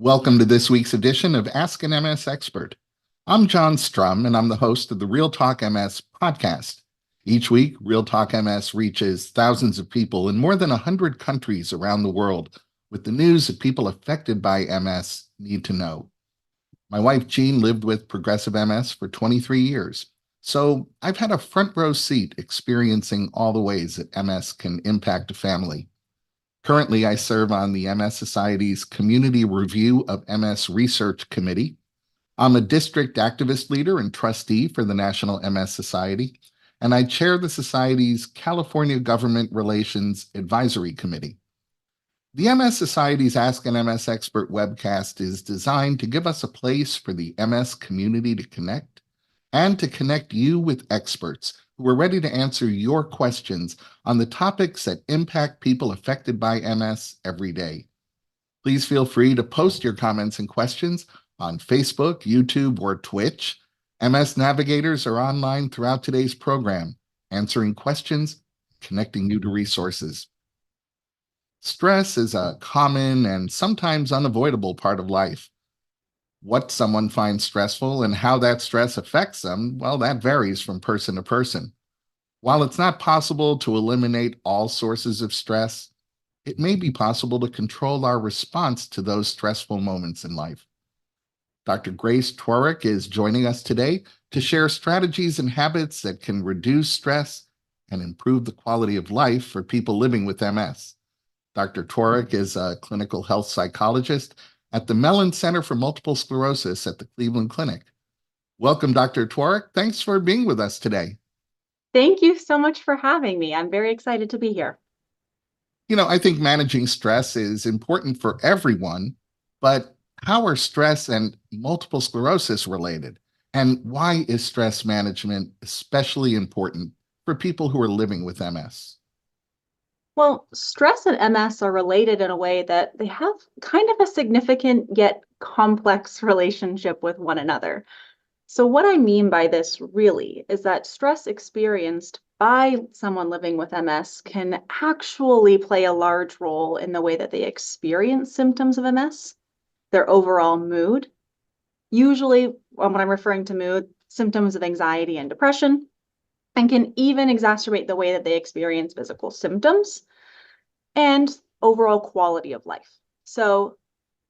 Welcome to this week's edition of Ask an MS Expert. I'm John Strum, and I'm the host of the Real Talk MS podcast. Each week, Real Talk MS reaches thousands of people in more than 100 countries around the world with the news that people affected by MS need to know. My wife, Jean, lived with progressive MS for 23 years, so I've had a front row seat experiencing all the ways that MS can impact a family. Currently, I serve on the MS Society's Community Review of MS Research Committee. I'm a district activist leader and trustee for the National MS Society, and I chair the Society's California Government Relations Advisory Committee. The MS Society's Ask an MS Expert webcast is designed to give us a place for the MS community to connect and to connect you with experts who are ready to answer your questions on the topics that impact people affected by MS every day. Please feel free to post your comments and questions on Facebook, YouTube, or Twitch. MS navigators are online throughout today's program, answering questions, connecting you to resources. Stress is a common and sometimes unavoidable part of life. What someone finds stressful and how that stress affects them, well, that varies from person to person. While it's not possible to eliminate all sources of stress, it may be possible to control our response to those stressful moments in life. Dr. Grace Tworek is joining us today to share strategies and habits that can reduce stress and improve the quality of life for people living with MS. Dr. Tworek is a clinical health psychologist at the Mellen Center for Multiple Sclerosis at the Cleveland Clinic. Welcome, Dr. Tworek. Thanks for being with us today. Thank you so much for having me. I'm very excited to be here. I think managing stress is important for everyone, but how are stress and multiple sclerosis related? And why is stress management especially important for people who are living with MS? Well, stress and MS are related in a way that they have kind of a significant yet complex relationship with one another. So what I mean by this really is that stress experienced by someone living with MS can actually play a large role in the way that they experience symptoms of MS, their overall mood. Usually, when I'm referring to mood, symptoms of anxiety and depression, and can even exacerbate the way that they experience physical symptoms and overall quality of life. So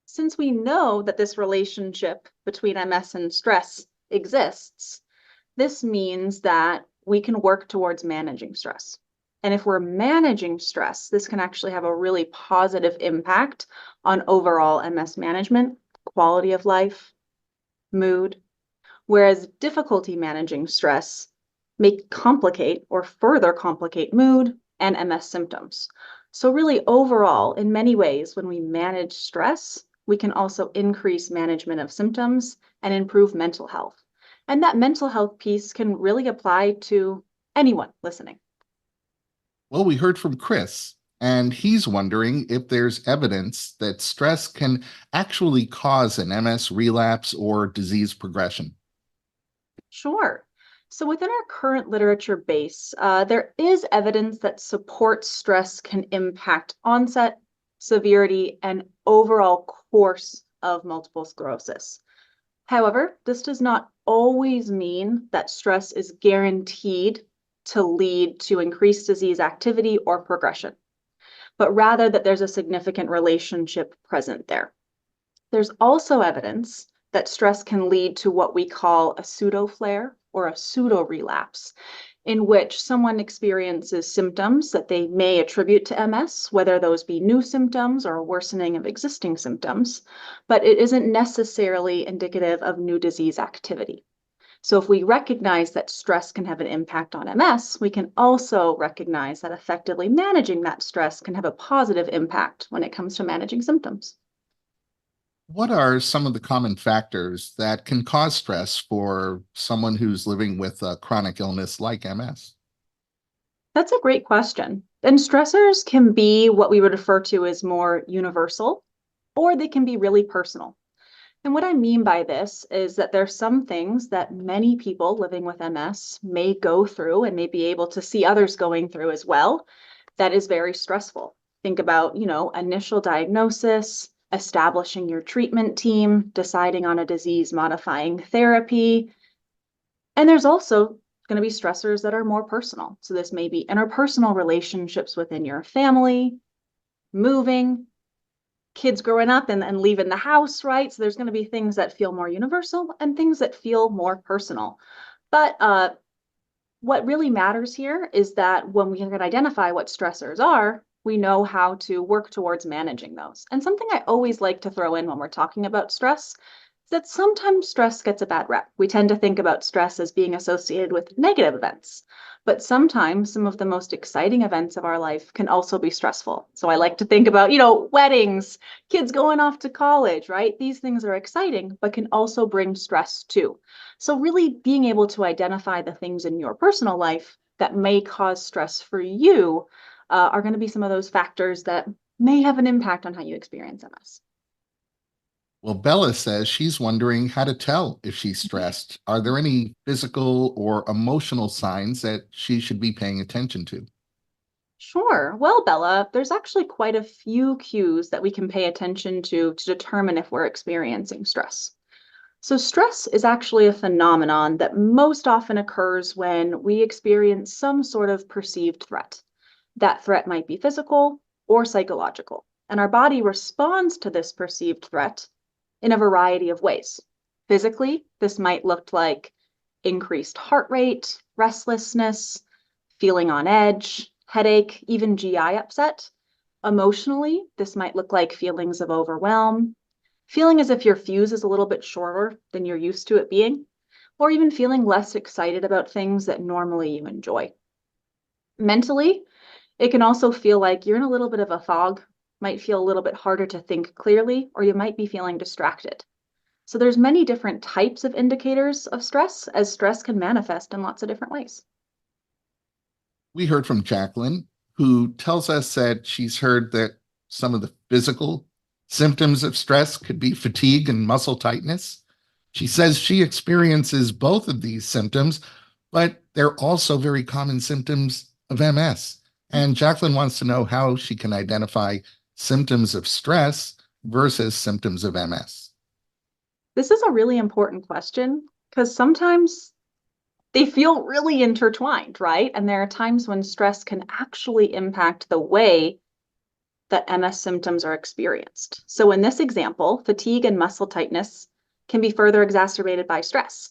since we know that this relationship between MS and stress exists, this means that we can work towards managing stress. And if we're managing stress, this can actually have a really positive impact on overall MS management, quality of life, mood, whereas difficulty managing stress may complicate or further complicate mood and MS symptoms. So really overall, in many ways, when we manage stress, we can also increase management of symptoms and improve mental health. And that mental health piece can really apply to anyone listening. Well, we heard from Chris, and he's wondering if there's evidence that stress can actually cause an MS relapse or disease progression. Sure. So within our current literature base, there is evidence that supports stress can impact onset, severity, and overall course of multiple sclerosis. However, this does not always mean that stress is guaranteed to lead to increased disease activity or progression, but rather that there's a significant relationship present there. There's also evidence that stress can lead to what we call a pseudo-flare or a pseudo-relapse, in which someone experiences symptoms that they may attribute to MS, whether those be new symptoms or a worsening of existing symptoms, but it isn't necessarily indicative of new disease activity. So if we recognize that stress can have an impact on MS, we can also recognize that effectively managing that stress can have a positive impact when it comes to managing symptoms. What are some of the common factors that can cause stress for someone who's living with a chronic illness like MS? That's a great question. And stressors can be what we would refer to as more universal, or they can be really personal. And what I mean by this is that there's some things that many people living with MS may go through and may be able to see others going through as well. That is very stressful. Think about, initial diagnosis, establishing your treatment team, deciding on a disease-modifying therapy. And there's also going to be stressors that are more personal. So this may be interpersonal relationships within your family, moving, kids growing up and leaving the house, right? So there's going to be things that feel more universal and things that feel more personal. But what really matters here is that when we can identify what stressors are, we know how to work towards managing those. And something I always like to throw in when we're talking about stress is that sometimes stress gets a bad rep. We tend to think about stress as being associated with negative events, but sometimes some of the most exciting events of our life can also be stressful. So I like to think about, weddings, kids going off to college, right? These things are exciting, but can also bring stress too. So really being able to identify the things in your personal life that may cause stress for you are going to be some of those factors that may have an impact on how you experience MS. Well, Bella says she's wondering how to tell if she's stressed. Are there any physical or emotional signs that she should be paying attention to? Sure. Well, Bella, there's actually quite a few cues that we can pay attention to determine if we're experiencing stress. So stress is actually a phenomenon that most often occurs when we experience some sort of perceived threat. That threat might be physical or psychological, and our body responds to this perceived threat in a variety of ways. Physically, this might look like increased heart rate, restlessness, feeling on edge, headache, even GI upset. Emotionally, this might look like feelings of overwhelm, feeling as if your fuse is a little bit shorter than you're used to it being, or even feeling less excited about things that normally you enjoy. Mentally, it can also feel like you're in a little bit of a fog, might feel a little bit harder to think clearly, or you might be feeling distracted. So there's many different types of indicators of stress, as stress can manifest in lots of different ways. We heard from Jacqueline, who tells us that she's heard that some of the physical symptoms of stress could be fatigue and muscle tightness. She says she experiences both of these symptoms, but they're also very common symptoms of MS. And Jacqueline wants to know how she can identify symptoms of stress versus symptoms of MS. This is a really important question because sometimes they feel really intertwined, right? And there are times when stress can actually impact the way that MS symptoms are experienced. So in this example, fatigue and muscle tightness can be further exacerbated by stress,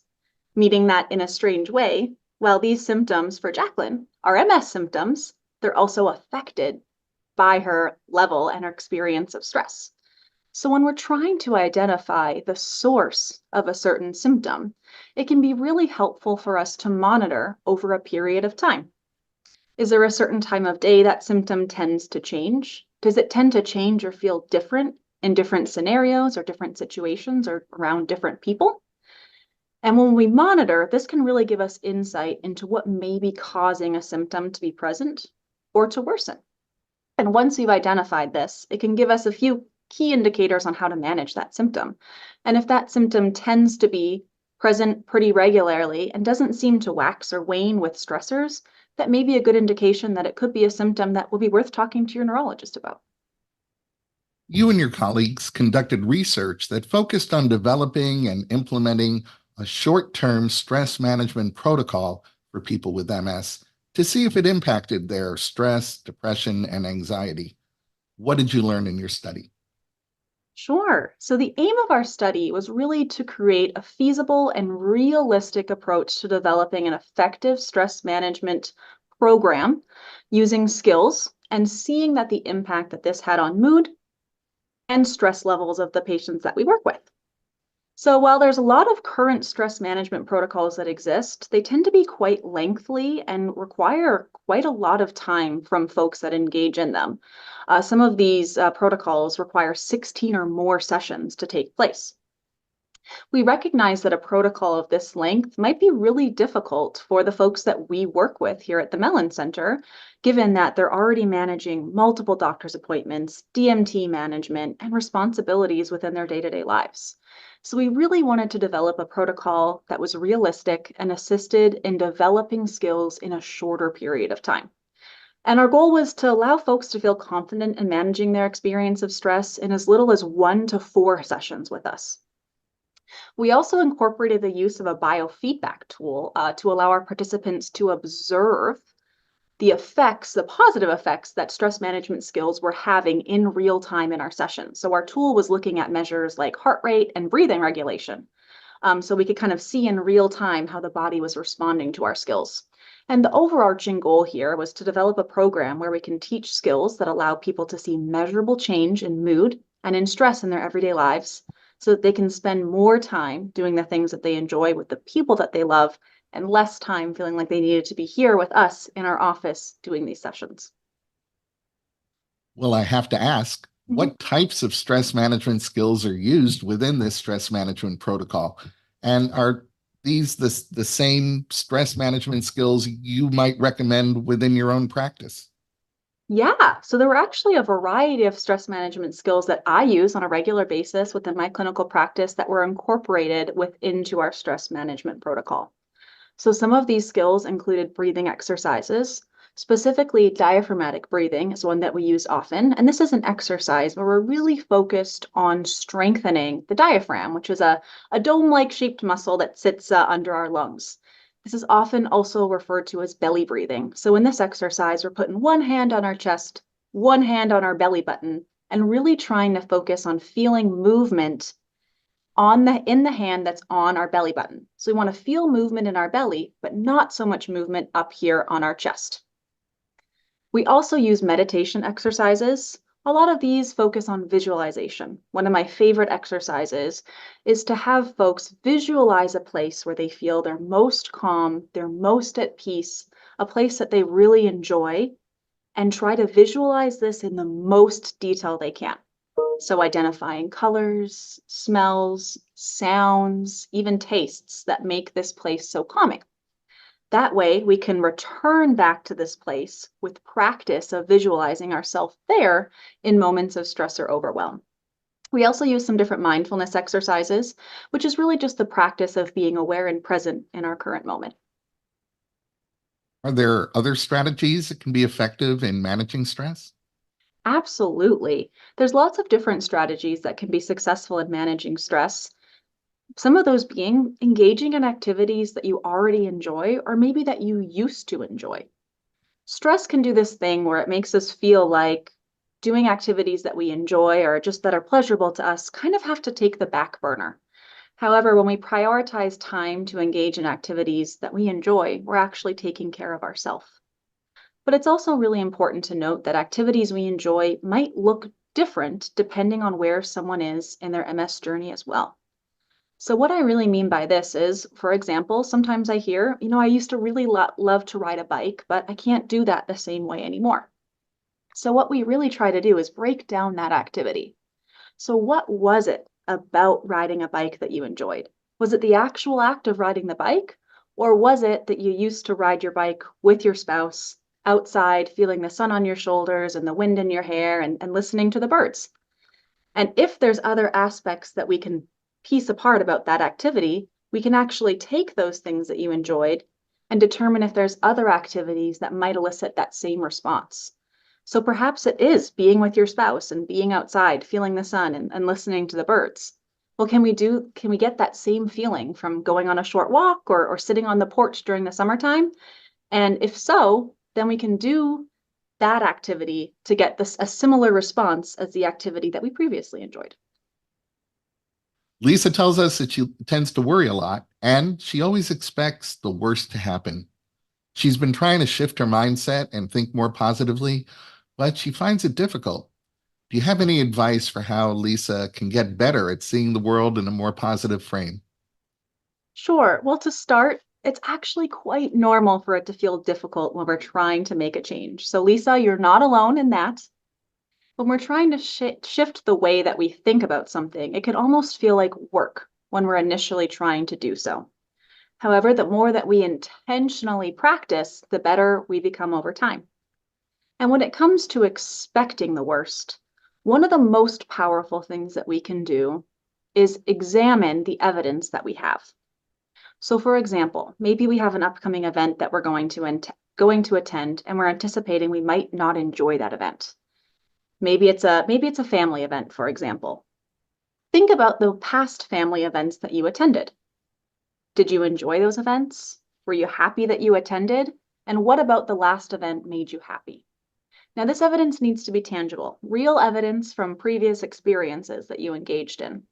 meaning that in a strange way, while these symptoms for Jacqueline are MS symptoms, they're also affected by her level and her experience of stress. So when we're trying to identify the source of a certain symptom, it can be really helpful for us to monitor over a period of time. Is there a certain time of day that symptom tends to change? Does it tend to change or feel different in different scenarios or different situations or around different people? And when we monitor, this can really give us insight into what may be causing a symptom to be present or to worsen. And once we've identified this, it can give us a few key indicators on how to manage that symptom. And if that symptom tends to be present pretty regularly and doesn't seem to wax or wane with stressors, that may be a good indication that it could be a symptom that will be worth talking to your neurologist about. You and your colleagues conducted research that focused on developing and implementing a short term stress management protocol for people with MS to see if it impacted their stress, depression, and anxiety. What did you learn in your study? Sure. So the aim of our study was really to create a feasible and realistic approach to developing an effective stress management program using skills and seeing that the impact that this had on mood and stress levels of the patients that we work with. So while there's a lot of current stress management protocols that exist, they tend to be quite lengthy and require quite a lot of time from folks that engage in them. Some of these protocols require 16 or more sessions to take place. We recognize that a protocol of this length might be really difficult for the folks that we work with here at the Mellen Center, given that they're already managing multiple doctor's appointments, DMT management, and responsibilities within their day-to-day lives. So we really wanted to develop a protocol that was realistic and assisted in developing skills in a shorter period of time. And our goal was to allow folks to feel confident in managing their experience of stress in as little as 1 to 4 sessions with us. We also incorporated the use of a biofeedback tool to allow our participants to observe the effects, the positive effects that stress management skills were having in real time in our sessions. So our tool was looking at measures like heart rate and breathing regulation. So we could kind of see in real time how the body was responding to our skills. And the overarching goal here was to develop a program where we can teach skills that allow people to see measurable change in mood and in stress in their everyday lives so that they can spend more time doing the things that they enjoy with the people that they love and less time feeling like they needed to be here with us in our office doing these sessions. Well, I have to ask, what types of stress management skills are used within this stress management protocol? And are these the same stress management skills you might recommend within your own practice? Yeah, so there were actually a variety of stress management skills that I use on a regular basis within my clinical practice that were incorporated into our stress management protocol. So some of these skills included breathing exercises. Specifically, diaphragmatic breathing is one that we use often. And this is an exercise where we're really focused on strengthening the diaphragm, which is a dome-like shaped muscle that sits under our lungs. This is often also referred to as belly breathing. So in this exercise, we're putting one hand on our chest, one hand on our belly button, and really trying to focus on feeling movement in the hand that's on our belly button. So we want to feel movement in our belly, but not so much movement up here on our chest. We also use meditation exercises. A lot of these focus on visualization. One of my favorite exercises is to have folks visualize a place where they feel they're most calm, they're most at peace, a place that they really enjoy, and try to visualize this in the most detail they can. So identifying colors, smells, sounds, even tastes that make this place so calming. That way we can return back to this place with practice of visualizing ourselves there in moments of stress or overwhelm. We also use some different mindfulness exercises, which is really just the practice of being aware and present in our current moment. Are there other strategies that can be effective in managing stress? Absolutely. There's lots of different strategies that can be successful in managing stress. Some of those being engaging in activities that you already enjoy or maybe that you used to enjoy. Stress can do this thing where it makes us feel like doing activities that we enjoy or just that are pleasurable to us kind of have to take the back burner. However, when we prioritize time to engage in activities that we enjoy, we're actually taking care of ourselves. But it's also really important to note that activities we enjoy might look different depending on where someone is in their MS journey as well. So what I really mean by this is, for example, sometimes I hear, I used to really love to ride a bike, but I can't do that the same way anymore. So what we really try to do is break down that activity. So what was it about riding a bike that you enjoyed? Was it the actual act of riding the bike? Or was it that you used to ride your bike with your spouse outside, feeling the sun on your shoulders and the wind in your hair and listening to the birds? And if there's other aspects that we can piece apart about that activity, we can actually take those things that you enjoyed and determine if there's other activities that might elicit that same response. So perhaps it is being with your spouse and being outside, feeling the sun and listening to the birds. Well, can we get that same feeling from going on a short walk or sitting on the porch during the summertime? And if so, then we can do that activity to get a similar response as the activity that we previously enjoyed. Lisa tells us that she tends to worry a lot and she always expects the worst to happen. She's been trying to shift her mindset and think more positively, but she finds it difficult. Do you have any advice for how Lisa can get better at seeing the world in a more positive frame? Sure. Well, to start, it's actually quite normal for it to feel difficult when we're trying to make a change. So, Lisa, you're not alone in that. When we're trying to shift the way that we think about something, it can almost feel like work when we're initially trying to do so. However, the more that we intentionally practice, the better we become over time. And when it comes to expecting the worst, one of the most powerful things that we can do is examine the evidence that we have. So, for example, maybe we have an upcoming event that we're going to going to attend and we're anticipating we might not enjoy that event. Maybe it's a family event, for example. Think about the past family events that you attended. Did you enjoy those events? Were you happy that you attended? And what about the last event made you happy? Now, this evidence needs to be tangible, real evidence from previous experiences that you engaged in.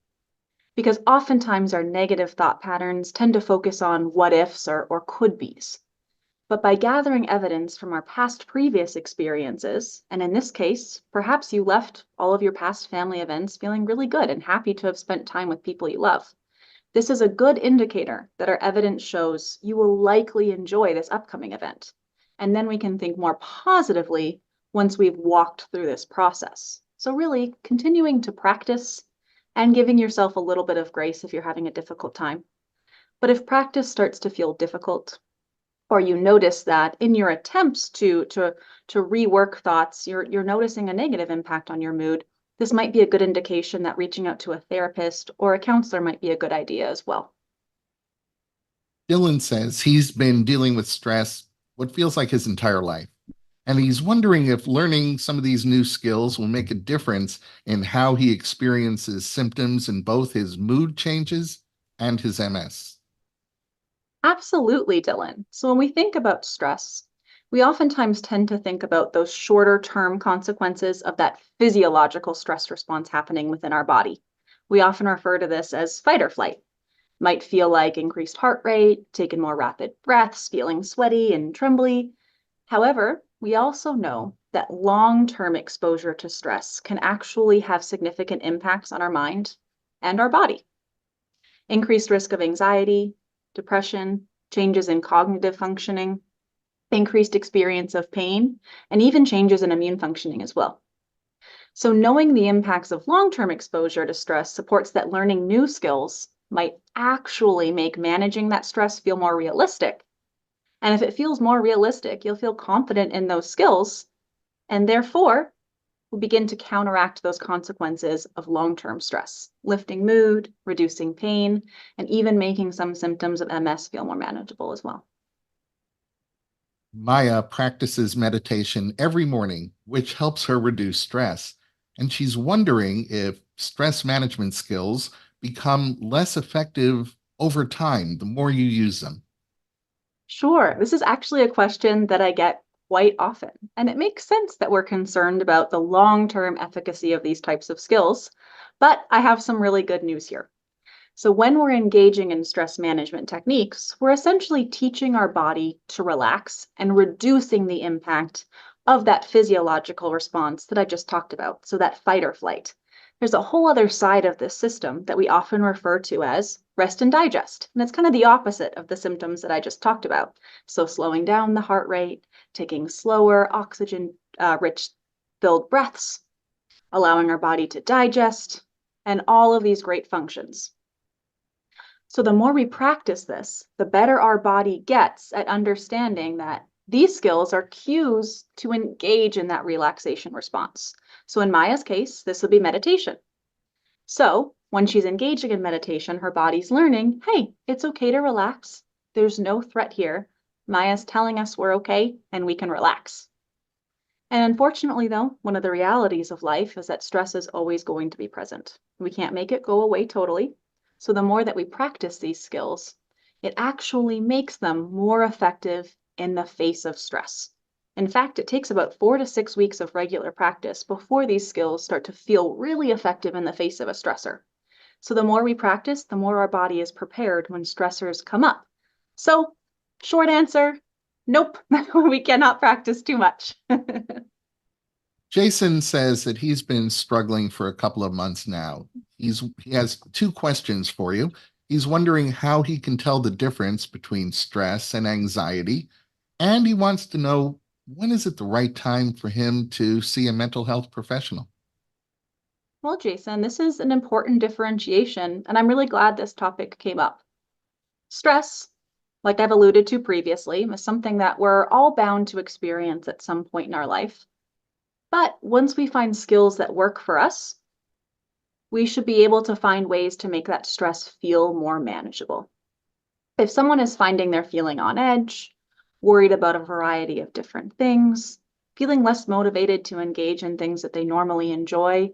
Because oftentimes our negative thought patterns tend to focus on what ifs or could be's. But by gathering evidence from our past previous experiences, and in this case, perhaps you left all of your past family events feeling really good and happy to have spent time with people you love. This is a good indicator that our evidence shows you will likely enjoy this upcoming event. And then we can think more positively once we've walked through this process. So really continuing to practice and giving yourself a little bit of grace if you're having a difficult time. But if practice starts to feel difficult, or you notice that in your attempts to rework thoughts, you're noticing a negative impact on your mood, this might be a good indication that reaching out to a therapist or a counselor might be a good idea as well. Dylan says he's been dealing with stress what feels like his entire life. And he's wondering if learning some of these new skills will make a difference in how he experiences symptoms in both his mood changes and his MS. Absolutely, Dylan. So when we think about stress, we oftentimes tend to think about those shorter term consequences of that physiological stress response happening within our body. We often refer to this as fight or flight. Might feel like increased heart rate, taking more rapid breaths, feeling sweaty and trembly. However, we also know that long-term exposure to stress can actually have significant impacts on our mind and our body. Increased risk of anxiety, depression, changes in cognitive functioning, increased experience of pain, and even changes in immune functioning as well. So knowing the impacts of long-term exposure to stress supports that learning new skills might actually make managing that stress feel more realistic. And if it feels more realistic, you'll feel confident in those skills, and therefore will begin to counteract those consequences of long-term stress, lifting mood, reducing pain, and even making some symptoms of MS feel more manageable as well. Maya practices meditation every morning, which helps her reduce stress. And she's wondering if stress management skills become less effective over time the more you use them. Sure, this is actually a question that I get quite often, and it makes sense that we're concerned about the long-term efficacy of these types of skills, but I have some really good news here. So when we're engaging in stress management techniques, we're essentially teaching our body to relax and reducing the impact of that physiological response that I just talked about, so that fight or flight. There's a whole other side of this system that we often refer to as rest and digest, and it's kind of the opposite of the symptoms that I just talked about. So slowing down the heart rate, taking slower oxygen-rich filled breaths, allowing our body to digest, and all of these great functions. So the more we practice this, the better our body gets at understanding that these skills are cues to engage in that relaxation response. So in Maya's case, this would be meditation. So when she's engaging in meditation, her body's learning, hey, it's okay to relax. There's no threat here. Maya's telling us we're okay and we can relax. And unfortunately, though, one of the realities of life is that stress is always going to be present. We can't make it go away totally. So the more that we practice these skills, it actually makes them more effective in the face of stress. In fact, it takes about 4 to 6 weeks of regular practice before these skills start to feel really effective in the face of a stressor. So the more we practice, the more our body is prepared when stressors come up. So short answer, nope, we cannot practice too much. Jason says that he's been struggling for a couple of months now. He has two questions for you. He's wondering how he can tell the difference between stress and anxiety, and he wants to know when is it the right time for him to see a mental health professional? Well, Jason, this is an important differentiation, and I'm really glad this topic came up. Stress, like I've alluded to previously, is something that we're all bound to experience at some point in our life. But once we find skills that work for us, we should be able to find ways to make that stress feel more manageable. If someone is finding they're feeling on edge, worried about a variety of different things, feeling less motivated to engage in things that they normally enjoy,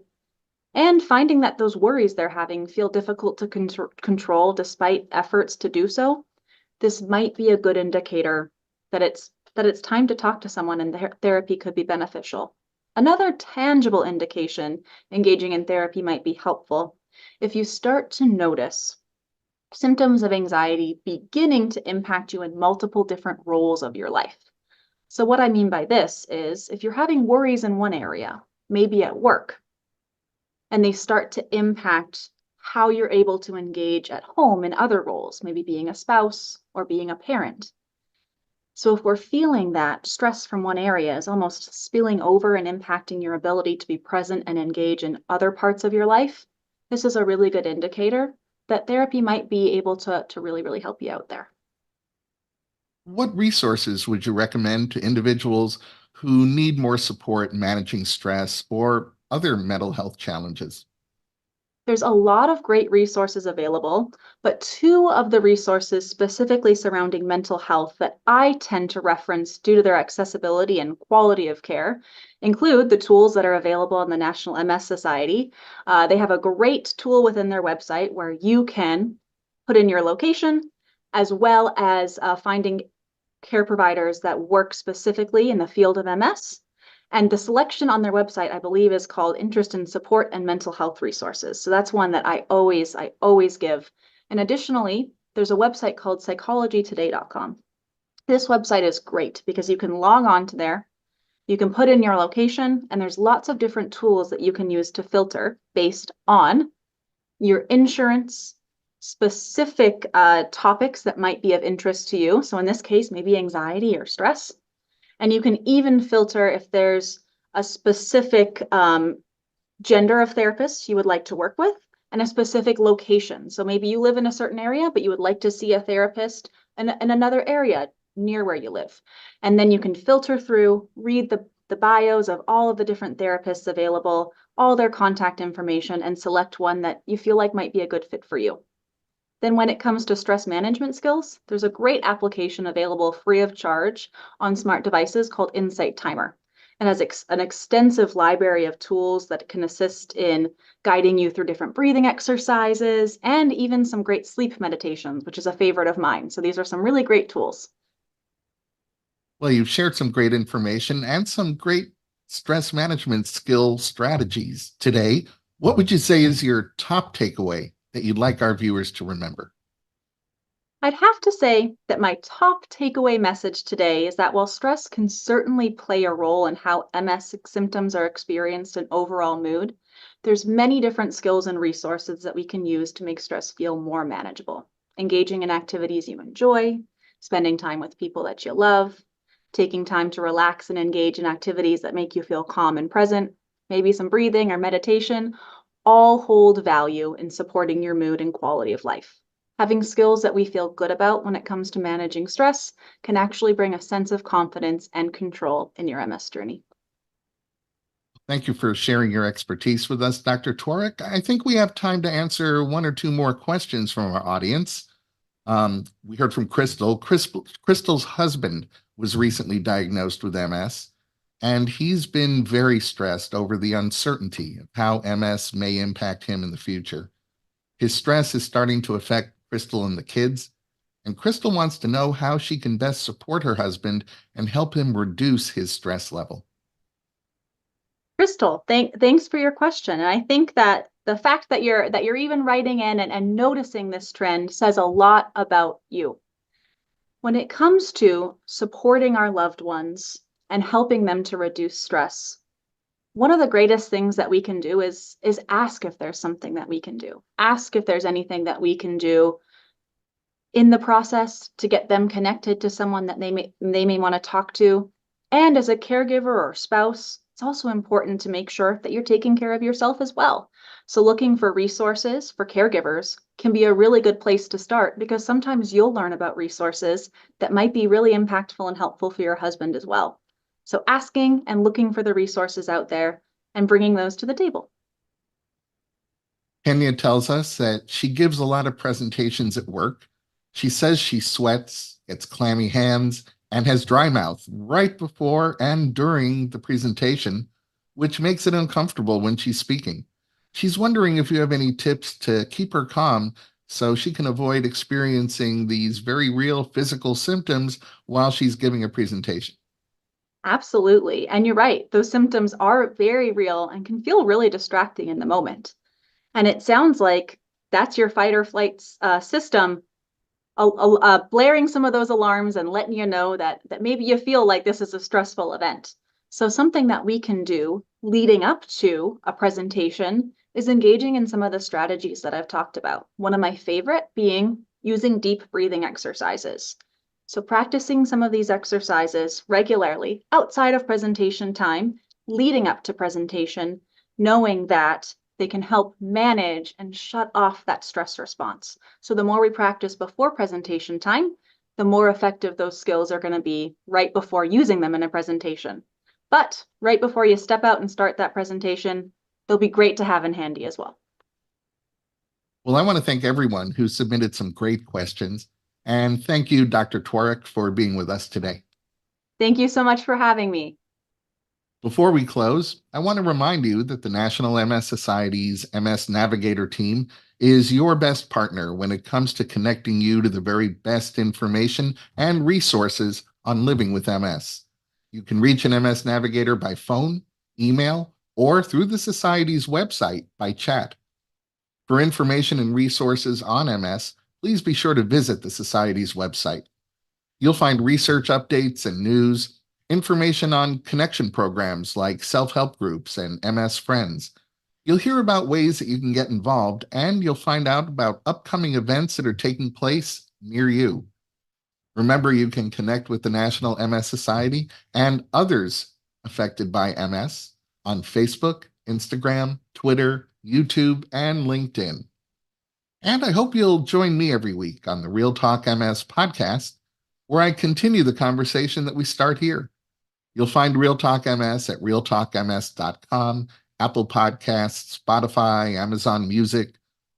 and finding that those worries they're having feel difficult to control despite efforts to do so. This might be a good indicator that it's time to talk to someone and therapy could be beneficial. Another tangible indication engaging in therapy might be helpful if you start to notice symptoms of anxiety beginning to impact you in multiple different roles of your life. So what I mean by this is if you're having worries in one area, maybe at work, and they start to impact how you're able to engage at home in other roles, maybe being a spouse or being a parent. So if we're feeling that stress from one area is almost spilling over and impacting your ability to be present and engage in other parts of your life, this is a really good indicator that therapy might be able to really, really help you out there. What resources would you recommend to individuals who need more support managing stress or other mental health challenges? There's a lot of great resources available, but two of the resources specifically surrounding mental health that I tend to reference due to their accessibility and quality of care include the tools that are available in the National MS Society. They have a great tool within their website where you can put in your location as well as finding care providers that work specifically in the field of MS. And the selection on their website, I believe, is called Interest in Support and Mental Health Resources. So that's one that I always give. And additionally, there's a website called psychologytoday.com. This website is great because you can log on to there, you can put in your location, and there's lots of different tools that you can use to filter based on your insurance, specific topics that might be of interest to you. So in this case, maybe anxiety or stress. And you can even filter if there's a specific gender of therapists you would like to work with and a specific location. So maybe you live in a certain area, but you would like to see a therapist in another area near where you live. And then you can filter through, read the bios of all of the different therapists available, all their contact information, and select one that you feel like might be a good fit for you. Then when it comes to stress management skills, there's a great application available free of charge on smart devices called Insight Timer. It has an extensive library of tools that can assist in guiding you through different breathing exercises and even some great sleep meditations, which is a favorite of mine. So these are some really great tools. Well, you've shared some great information and some great stress management skill strategies today. What would you say is your top takeaway that you'd like our viewers to remember? I'd have to say that my top takeaway message today is that while stress can certainly play a role in how MS symptoms are experienced and overall mood, there's many different skills and resources that we can use to make stress feel more manageable. Engaging in activities you enjoy, spending time with people that you love, taking time to relax and engage in activities that make you feel calm and present, maybe some breathing or meditation, all hold value in supporting your mood and quality of life. Having skills that we feel good about when it comes to managing stress can actually bring a sense of confidence and control in your MS journey. Thank you for sharing your expertise with us, Dr. Tworek. I think we have time to answer one or two more questions from our audience. We heard from Crystal. Crystal's husband was recently diagnosed with MS, and he's been very stressed over the uncertainty of how MS may impact him in the future. His stress is starting to affect Crystal and the kids, and Crystal wants to know how she can best support her husband and help him reduce his stress level. Crystal, thanks for your question. And I think that the fact that you're even writing in and noticing this trend says a lot about you. When it comes to supporting our loved ones and helping them to reduce stress, one of the greatest things that we can do is ask if there's something that we can do. Ask if there's anything that we can do in the process to get them connected to someone that they may want to talk to. And as a caregiver or spouse, it's also important to make sure that you're taking care of yourself as well. So looking for resources for caregivers can be a really good place to start because sometimes you'll learn about resources that might be really impactful and helpful for your husband as well. So asking and looking for the resources out there and bringing those to the table. Kenya tells us that she gives a lot of presentations at work. She says she sweats, gets clammy hands, and has dry mouth right before and during the presentation, which makes it uncomfortable when she's speaking. She's wondering if you have any tips to keep her calm so she can avoid experiencing these very real physical symptoms while she's giving a presentation. Absolutely. And you're right, those symptoms are very real and can feel really distracting in the moment. And it sounds like that's your fight or flight system blaring some of those alarms and letting you know that maybe you feel like this is a stressful event. So something that we can do leading up to a presentation is engaging in some of the strategies that I've talked about. One of my favorite being using deep breathing exercises. So practicing some of these exercises regularly outside of presentation time, leading up to presentation, knowing that they can help manage and shut off that stress response. So the more we practice before presentation time, the more effective those skills are going to be right before using them in a presentation. But right before you step out and start that presentation, they'll be great to have in handy as well. Well, I want to thank everyone who submitted some great questions. And thank you, Dr. Tworek, for being with us today. Thank you so much for having me. Before we close, I want to remind you that the National MS Society's MS Navigator team is your best partner when it comes to connecting you to the very best information and resources on living with MS. You can reach an MS Navigator by phone, email, or through the Society's website by chat. For information and resources on MS, please be sure to visit the Society's website. You'll find research updates and news, information on connection programs like self-help groups and MS Friends. You'll hear about ways that you can get involved, and you'll find out about upcoming events that are taking place near you. Remember, you can connect with the National MS Society and others affected by MS on Facebook, Instagram, Twitter, YouTube, and LinkedIn. And I hope you'll join me every week on the Real Talk MS podcast, where I continue the conversation that we start here. You'll find Real Talk MS at realtalkms.com, Apple Podcasts, Spotify, Amazon Music,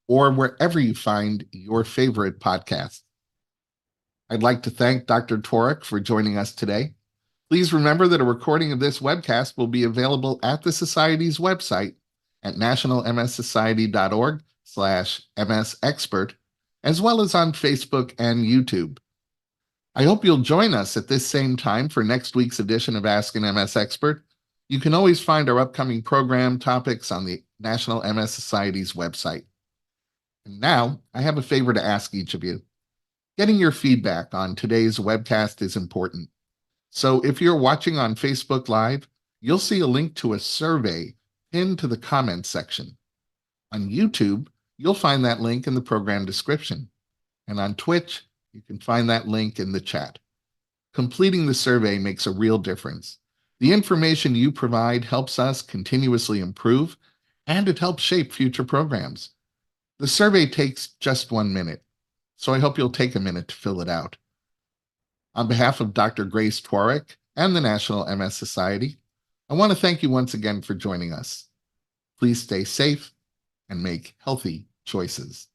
or wherever you find your favorite podcast. I'd like to thank Dr. Tworek for joining us today. Please remember that a recording of this webcast will be available at the Society's website at nationalmssociety.org/MSexpert, as well as on Facebook and YouTube. I hope you'll join us at this same time for next week's edition of Ask an MS Expert. You can always find our upcoming program topics on the National MS Society's website. And now, I have a favor to ask each of you. Getting your feedback on today's webcast is important. So if you're watching on Facebook Live, you'll see a link to a survey pinned to the comments section. On YouTube, you'll find that link in the program description. And on Twitch, you can find that link in the chat. Completing the survey makes a real difference. The information you provide helps us continuously improve, and it helps shape future programs. The survey takes just 1 minute, so I hope you'll take a minute to fill it out. On behalf of Dr. Grace Tworek and the National MS Society, I want to thank you once again for joining us. Please stay safe and make healthy choices.